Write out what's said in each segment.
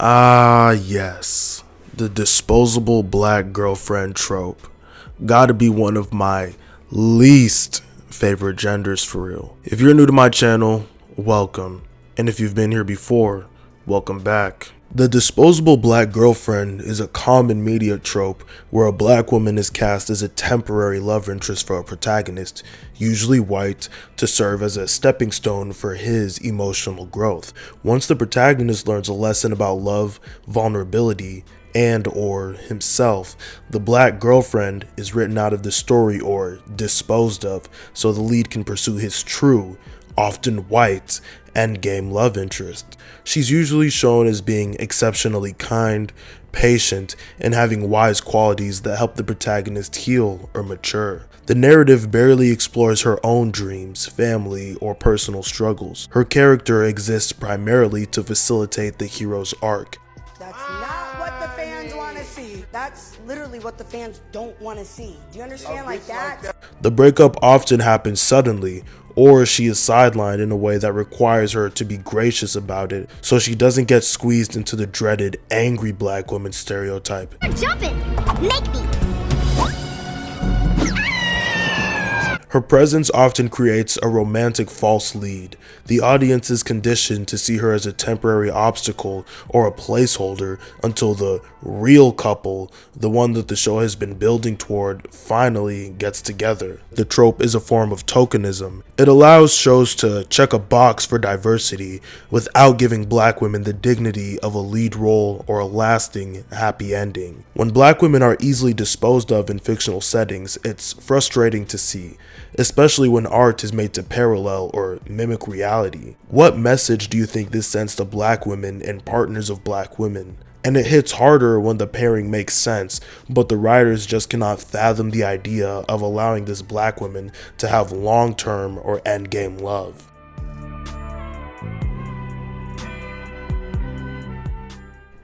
Ah, yes. The disposable black girlfriend trope. Gotta be one of my least favorite genders for real. If you're new to my channel, welcome. And if you've been here before, welcome back. The disposable black girlfriend is a common media trope where a black woman is cast as a temporary love interest for a protagonist, usually white, to serve as a stepping stone for his emotional growth. Once the protagonist learns a lesson about love, vulnerability, and or himself, the black girlfriend is written out of the story or disposed of so the lead can pursue his true, often white, endgame love interest. She's usually shown as being exceptionally kind, patient, and having wise qualities that help the protagonist heal or mature. The narrative barely explores her own dreams, family, or personal struggles. Her character exists primarily to facilitate the hero's arc. That's not what the fans want to see. That's literally what the fans don't want to see. Do you understand? Like that? The breakup often happens suddenly, or she is sidelined in a way that requires her to be gracious about it, so she doesn't get squeezed into the dreaded angry black woman stereotype. Jump it! Make me! Her presence often creates a romantic false lead. The audience is conditioned to see her as a temporary obstacle or a placeholder until the real couple, the one that the show has been building toward, finally gets together. The trope is a form of tokenism. It allows shows to check a box for diversity without giving black women the dignity of a lead role or a lasting happy ending. When black women are easily disposed of in fictional settings, it's frustrating to see, especially when art is made to parallel or mimic reality. What message do you think this sends to black women and partners of black women? And it hits harder when the pairing makes sense, but the writers just cannot fathom the idea of allowing this black woman to have long-term or endgame love.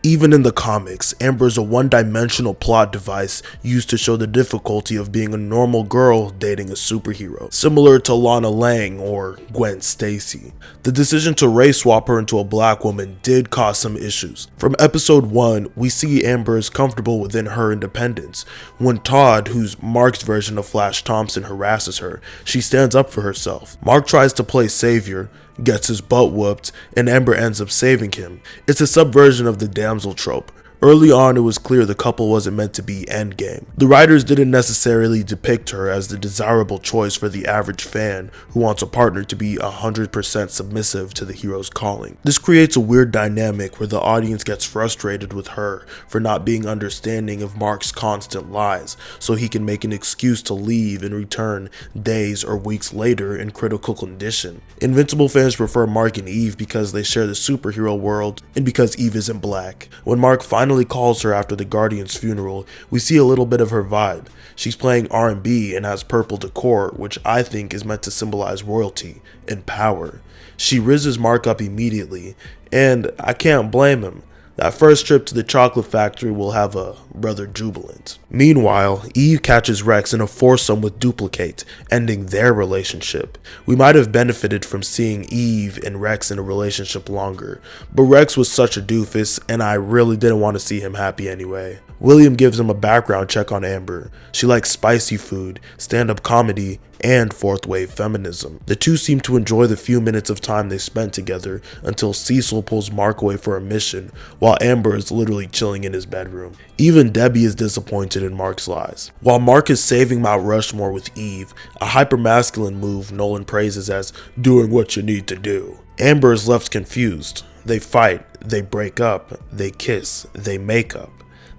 Even in the comics, Amber is a one-dimensional plot device used to show the difficulty of being a normal girl dating a superhero, similar to Lana Lang or Gwen Stacy. The decision to race swap her into a black woman did cause some issues. From episode 1, we see Amber is comfortable within her independence. When Todd, who's Mark's version of Flash Thompson, harasses her, she stands up for herself. Mark tries to play savior, gets his butt whooped, and Amber ends up saving him. It's a subversion of the damsel trope. Early on, it was clear the couple wasn't meant to be endgame. The writers didn't necessarily depict her as the desirable choice for the average fan who wants a partner to be 100% submissive to the hero's calling. This creates a weird dynamic where the audience gets frustrated with her for not being understanding of Mark's constant lies, so he can make an excuse to leave and return days or weeks later in critical condition. Invincible fans prefer Mark and Eve because they share the superhero world and because Eve isn't black. When Mark finally calls her after the Guardian's funeral, we see a little bit of her vibe. She's playing R&B and has purple decor, which I think is meant to symbolize royalty and power. She rizzes Mark up immediately, and I can't blame him. That first trip to the chocolate factory will have a brother jubilant. Meanwhile, Eve catches Rex in a foursome with Duplicate, ending their relationship. We might have benefited from seeing Eve and Rex in a relationship longer, but Rex was such a doofus and I really didn't want to see him happy anyway. William gives him a background check on Amber. She likes spicy food, stand-up comedy, and fourth wave feminism. The two seem to enjoy the few minutes of time they spent together until Cecil pulls Mark away for a mission while Amber is literally chilling in his bedroom. Even Debbie is disappointed in Mark's lies. While Mark is saving Mount Rushmore with Eve, a hypermasculine move Nolan praises as doing what you need to do, Amber is left confused. They fight, they break up, they kiss, they make up.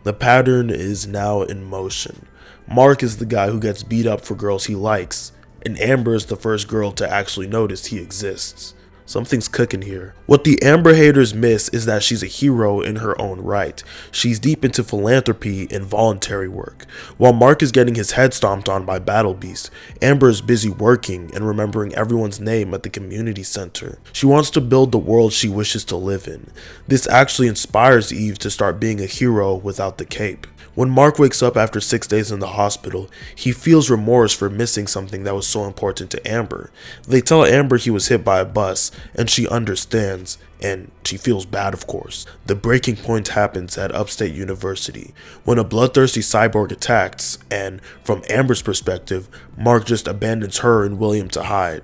The pattern is now in motion. Mark is the guy who gets beat up for girls he likes, and Amber is the first girl to actually notice he exists. Something's cooking here. What the Amber haters miss is that she's a hero in her own right. She's deep into philanthropy and voluntary work. While Mark is getting his head stomped on by Battle Beast, Amber is busy working and remembering everyone's name at the community center. She wants to build the world she wishes to live in. This actually inspires Eve to start being a hero without the cape. When Mark wakes up after 6 days in the hospital, he feels remorse for missing something that was so important to Amber. They tell Amber he was hit by a bus, and she understands, and she feels bad, of course. The breaking point happens at Upstate University, when a bloodthirsty cyborg attacks, and from Amber's perspective, Mark just abandons her and William to hide.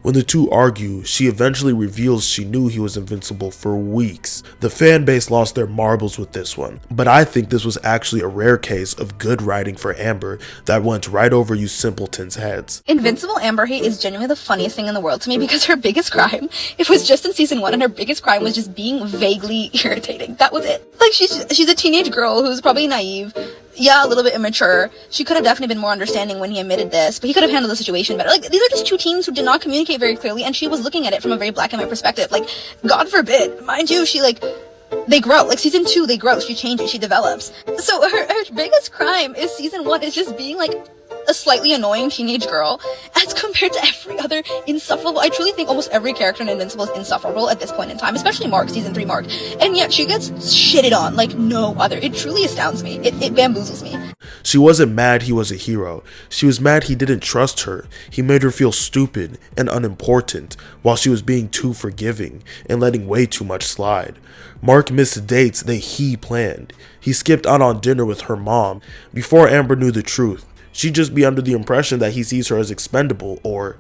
When the two argue, she eventually reveals she knew he was invincible for weeks. The fan base lost their marbles with this one, but I think this was actually a rare case of good writing for Amber that went right over you simpletons' heads. Invincible Amber Hate is genuinely the funniest thing in the world to me because her biggest crime, it was just in season 1, and her biggest crime was just being vaguely irritating. That was it. Like, she's a teenage girl who's probably naive. Yeah, a little bit immature. She could have definitely been more understanding when he admitted this, but he could have handled the situation better. Like, these are just two teens who did not communicate very clearly, and she was looking at it from a very black and white perspective. Like, God forbid, mind you, they grow. Like, season 2, they grow. She changes, she develops. So her biggest crime is season 1 is just being, like, a slightly annoying teenage girl as compared to every other insufferable. I truly think almost every character in Invincible is insufferable at this point in time, especially Mark, season 3 Mark. And yet she gets shitted on like no other. It truly astounds me. It bamboozles me. She wasn't mad he was a hero. She was mad he didn't trust her. He made her feel stupid and unimportant while she was being too forgiving and letting way too much slide. Mark missed dates that he planned. He skipped out on dinner with her mom before Amber knew the truth. She'd just be under the impression that he sees her as expendable or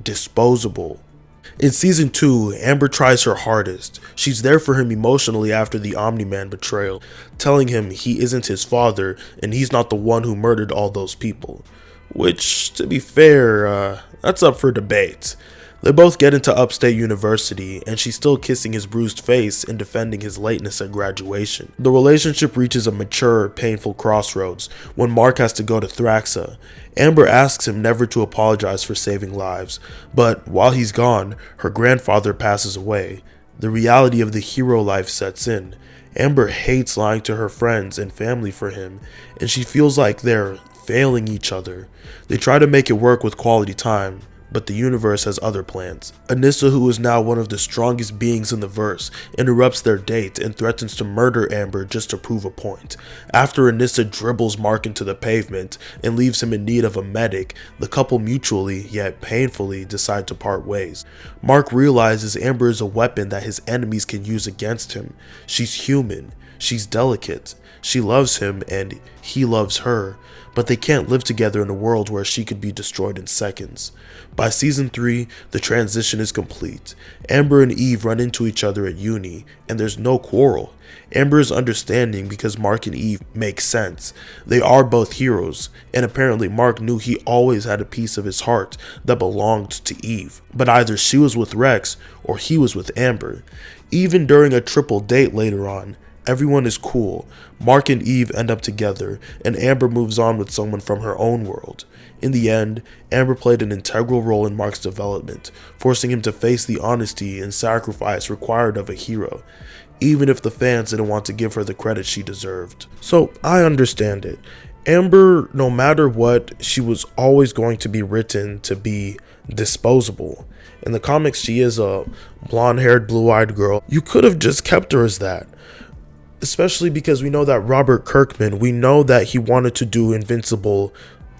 disposable. In season 2, Amber tries her hardest. She's there for him emotionally after the Omni-Man betrayal, telling him he isn't his father and he's not the one who murdered all those people. Which, to be fair, that's up for debate. They both get into Upstate University, and she's still kissing his bruised face and defending his lateness at graduation. The relationship reaches a mature, painful crossroads when Mark has to go to Thraxa. Amber asks him never to apologize for saving lives, but while he's gone, her grandfather passes away. The reality of the hero life sets in. Amber hates lying to her friends and family for him, and she feels like they're failing each other. They try to make it work with quality time, but the universe has other plans. Anissa, who is now one of the strongest beings in the verse, interrupts their date and threatens to murder Amber just to prove a point. After Anissa dribbles Mark into the pavement and leaves him in need of a medic, the couple mutually, yet painfully, decide to part ways. Mark realizes Amber is a weapon that his enemies can use against him. She's human. She's delicate. She loves him and he loves her, but they can't live together in a world where she could be destroyed in seconds. By season 3, the transition is complete. Amber and Eve run into each other at uni, and there's no quarrel. Amber is understanding because Mark and Eve make sense. They are both heroes, and apparently Mark knew he always had a piece of his heart that belonged to Eve. But either she was with Rex, or he was with Amber. Even during a triple date later on, everyone is cool. Mark and Eve end up together, and Amber moves on with someone from her own world. In the end, Amber played an integral role in Mark's development, forcing him to face the honesty and sacrifice required of a hero, even if the fans didn't want to give her the credit she deserved. So, I understand it. Amber, no matter what, she was always going to be written to be disposable. In the comics, she is a blonde-haired, blue-eyed girl. You could have just kept her as that. Especially because we know that Robert Kirkman, we know that he wanted to do Invincible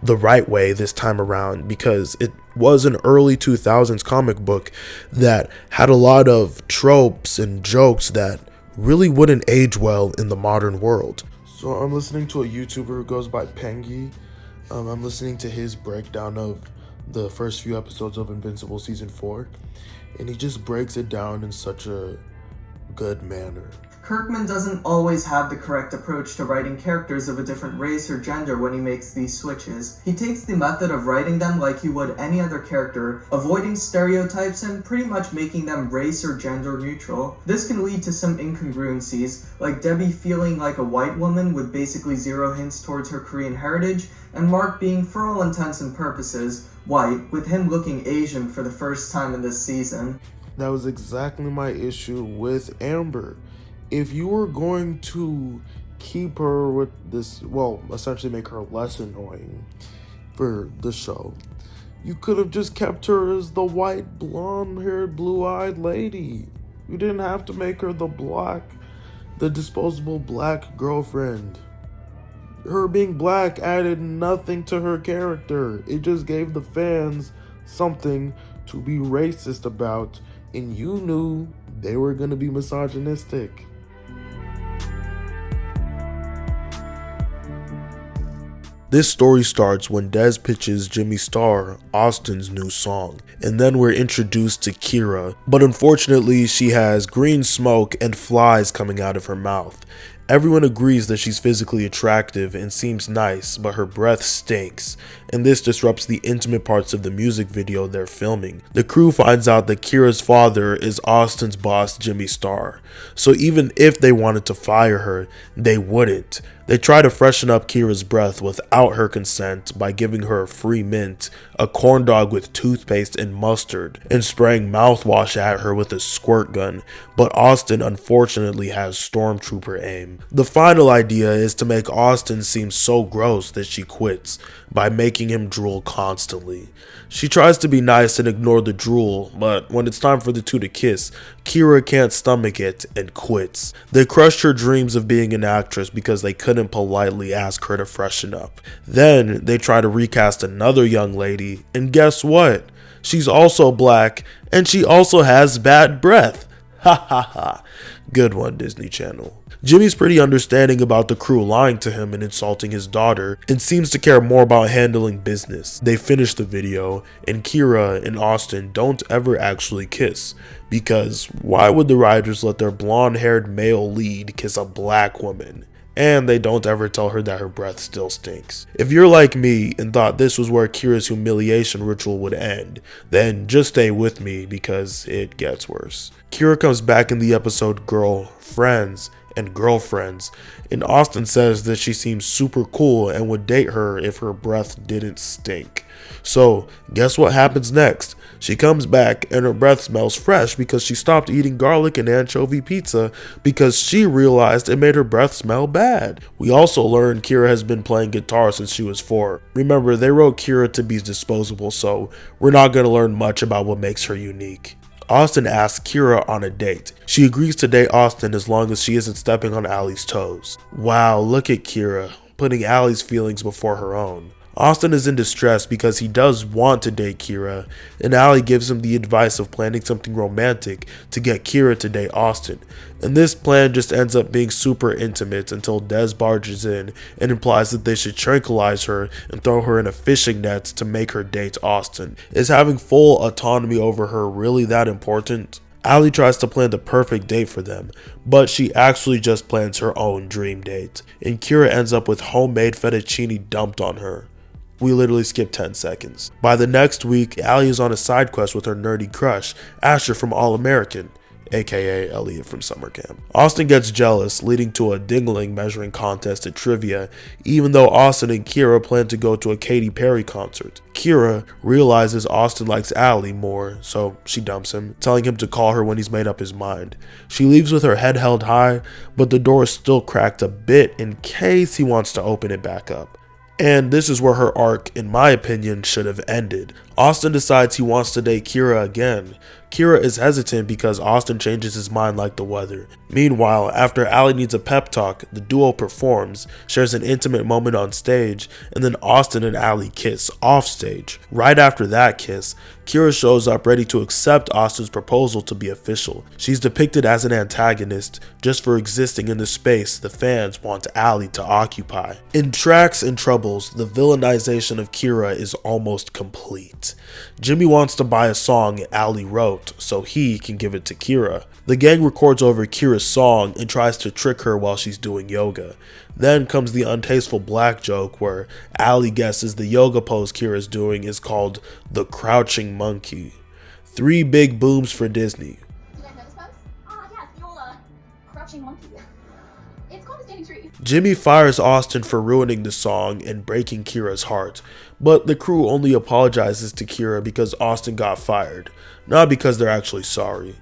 the right way this time around, because it was an early 2000s comic book that had a lot of tropes and jokes that really wouldn't age well in the modern world. So I'm listening to a YouTuber who goes by Pengy. I'm listening to his breakdown of the first few episodes of Invincible season 4, and he just breaks it down in such a good manner. Kirkman doesn't always have the correct approach to writing characters of a different race or gender when he makes these switches. He takes the method of writing them like he would any other character, avoiding stereotypes and pretty much making them race or gender neutral. This can lead to some incongruencies, like Debbie feeling like a white woman with basically zero hints towards her Korean heritage, and Mark being, for all intents and purposes, white, with him looking Asian for the first time in this season. That was exactly my issue with Amber. If you were going to keep her with this, well, essentially make her less annoying for the show, you could have just kept her as the white, blonde-haired, blue-eyed lady. You didn't have to make her the disposable black girlfriend. Her being black added nothing to her character. It just gave the fans something to be racist about, and you knew they were gonna be misogynistic. This story starts when Des pitches Jimmy Starr Austin's new song, and then we're introduced to Kira, but unfortunately she has green smoke and flies coming out of her mouth. Everyone agrees that she's physically attractive and seems nice, but her breath stinks, and this disrupts the intimate parts of the music video they're filming. The crew finds out that Kira's father is Austin's boss, Jimmy Starr, so even if they wanted to fire her, they wouldn't. They try to freshen up Kira's breath without her consent by giving her a free mint, a corn dog with toothpaste and mustard, and spraying mouthwash at her with a squirt gun, but Austin unfortunately has stormtrooper aim. The final idea is to make Austin seem so gross that she quits, by making him drool constantly. She tries to be nice and ignore the drool, but when it's time for the two to kiss, Kira can't stomach it and quits. They crushed her dreams of being an actress because they couldn't politely ask her to freshen up. Then they try to recast another young lady, and guess what? She's also black, and she also has bad breath. Ha ha ha. Good one, Disney Channel. Jimmy's pretty understanding about the crew lying to him and insulting his daughter, and seems to care more about handling business. They finish the video, and Kira and Austin don't ever actually kiss, because why would the writers let their blonde-haired male lead kiss a black woman? And they don't ever tell her that her breath still stinks. If you're like me and thought this was where Kira's humiliation ritual would end, then just stay with me because it gets worse. Kira comes back in the episode Girl, Friends, and Girlfriends, and Austin says that she seems super cool and would date her if her breath didn't stink. So guess what happens next? She comes back and her breath smells fresh because she stopped eating garlic and anchovy pizza because she realized it made her breath smell bad. We also learned Kira has been playing guitar since she was 4. Remember, they wrote Kira to be disposable, so we're not going to learn much about what makes her unique. Austin asks Kira on a date. She agrees to date Austin as long as she isn't stepping on Allie's toes. Wow, look at Kira, putting Allie's feelings before her own. Austin is in distress because he does want to date Kira, and Allie gives him the advice of planning something romantic to get Kira to date Austin. And this plan just ends up being super intimate until Des barges in and implies that they should tranquilize her and throw her in a fishing net to make her date Austin. Is having full autonomy over her really that important? Allie tries to plan the perfect date for them, but she actually just plans her own dream date, and Kira ends up with homemade fettuccine dumped on her. We literally skipped 10 seconds. By the next week, Allie is on a side quest with her nerdy crush, Asher from All American, aka Elliot from summer camp. Austin gets jealous, leading to a dingling measuring contest at trivia, even though Austin and Kira plan to go to a Katy Perry concert. Kira realizes Austin likes Allie more, so she dumps him, telling him to call her when he's made up his mind. She leaves with her head held high, but the door is still cracked a bit in case he wants to open it back up. And this is where her arc, in my opinion, should have ended. Austin decides he wants to date Kira again. Kira is hesitant because Austin changes his mind like the weather. Meanwhile, after Allie needs a pep talk, the duo performs, shares an intimate moment on stage, and then Austin and Allie kiss off stage. Right after that kiss, Kira shows up ready to accept Austin's proposal to be official. She's depicted as an antagonist just for existing in the space the fans want Allie to occupy. In Tracks and Troubles, the villainization of Kira is almost complete. Jimmy wants to buy a song Allie wrote so he can give it to Kira. The gang records over Kira's song and tries to trick her while she's doing yoga. Then comes the untasteful black joke where Allie guesses the yoga pose Kira's doing is called the crouching monkey. 3 big booms for Disney. You guys know this pose? Yes, the old crouching monkey. It's called a standing tree. Jimmy fires Austin for ruining the song and breaking Kira's heart, but the crew only apologizes to Kira because Austin got fired, not because they're actually sorry.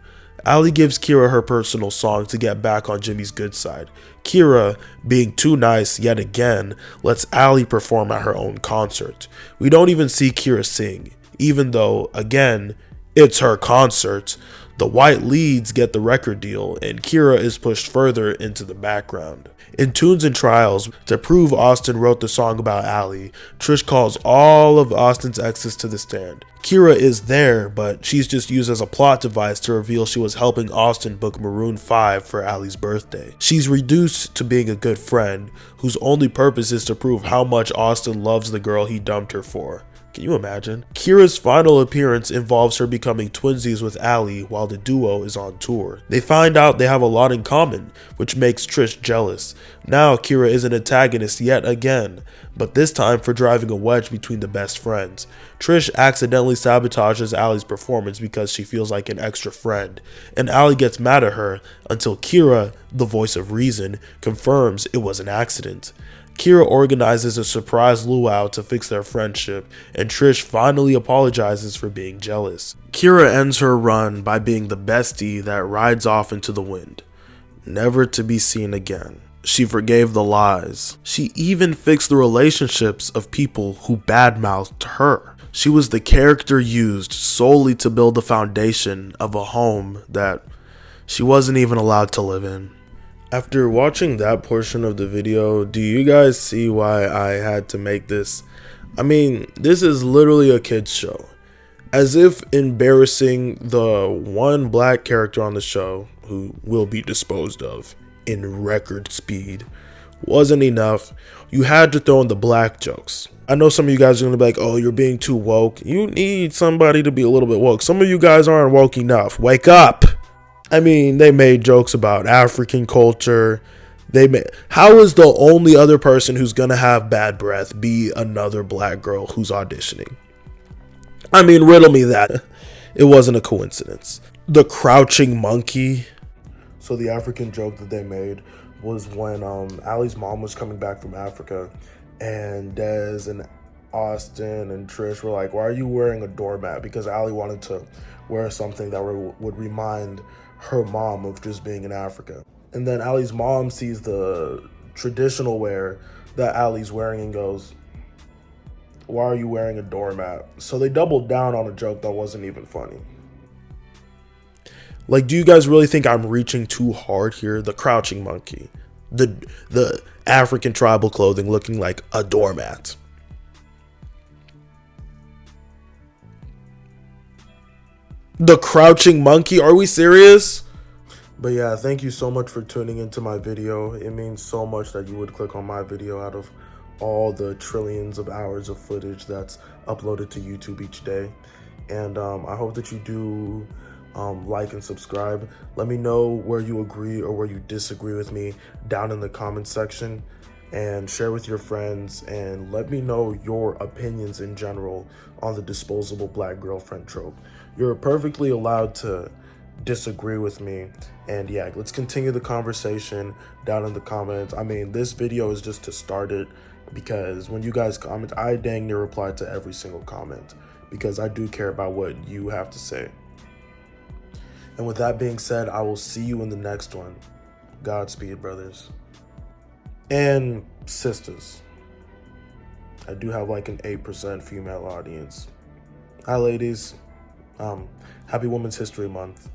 Allie gives Kira her personal song to get back on Jimmy's good side. Kira, being too nice yet again, lets Allie perform at her own concert. We don't even see Kira sing, even though, again, it's her concert. The white leads get the record deal, and Kira is pushed further into the background. In Tunes and Trials, to prove Austin wrote the song about Allie, Trish calls all of Austin's exes to the stand. Kira is there, but she's just used as a plot device to reveal she was helping Austin book Maroon 5 for Allie's birthday. She's reduced to being a good friend, whose only purpose is to prove how much Austin loves the girl he dumped her for. Can you imagine? Kira's final appearance involves her becoming twinsies with Allie while the duo is on tour. They find out they have a lot in common, which makes Trish jealous. Now Kira is an antagonist yet again, but this time for driving a wedge between the best friends. Trish accidentally sabotages Allie's performance because she feels like an extra friend, and Allie gets mad at her until Kira, the voice of reason, confirms it was an accident. Kira organizes a surprise luau to fix their friendship, and Trish finally apologizes for being jealous. Kira ends her run by being the bestie that rides off into the wind, never to be seen again. She forgave the lies. She even fixed the relationships of people who badmouthed her. She was the character used solely to build the foundation of a home that she wasn't even allowed to live in. After watching that portion of the video, do you guys see why I had to make this? I mean, this is literally a kid's show. As if embarrassing the one black character on the show, who will be disposed of in record speed, wasn't enough. You had to throw in the black jokes. I know some of you guys are going to be like, oh, you're being too woke. You need somebody to be a little bit woke. Some of you guys aren't woke enough. Wake up! I mean, they made jokes about African culture. How is the only other person who's gonna have bad breath be another black girl who's auditioning? I mean, riddle me that. It wasn't a coincidence. The crouching monkey. So the African joke that they made was when Allie's mom was coming back from Africa, and Des and Austin and Trish were like, why are you wearing a doormat? Because Allie wanted to wear something that would remind her mom of just being in Africa. And then Allie's mom sees the traditional wear that Allie's wearing and goes, why are you wearing a doormat? So they doubled down on a joke that wasn't even funny. Like, do you guys really think I'm reaching too hard here? The crouching monkey, the African tribal clothing looking like a doormat. The crouching monkey, are we serious? But yeah, thank you so much for tuning into my video. It means so much that you would click on my video out of all the trillions of hours of footage that's uploaded to YouTube each day. And I hope that you do like and subscribe. Let me know where you agree or where you disagree with me down in the comment section, and share with your friends, and let me know your opinions in general on the disposable black girlfriend trope. You're perfectly allowed to disagree with me, and yeah, let's continue the conversation down in the comments. I mean, this video is just to start it, because when you guys comment, I dang near reply to every single comment, because I do care about what you have to say. And with that being said, I will see you in the next one. Godspeed, brothers and sisters. I do have like an 8% female audience. Hi ladies, happy Women's History Month.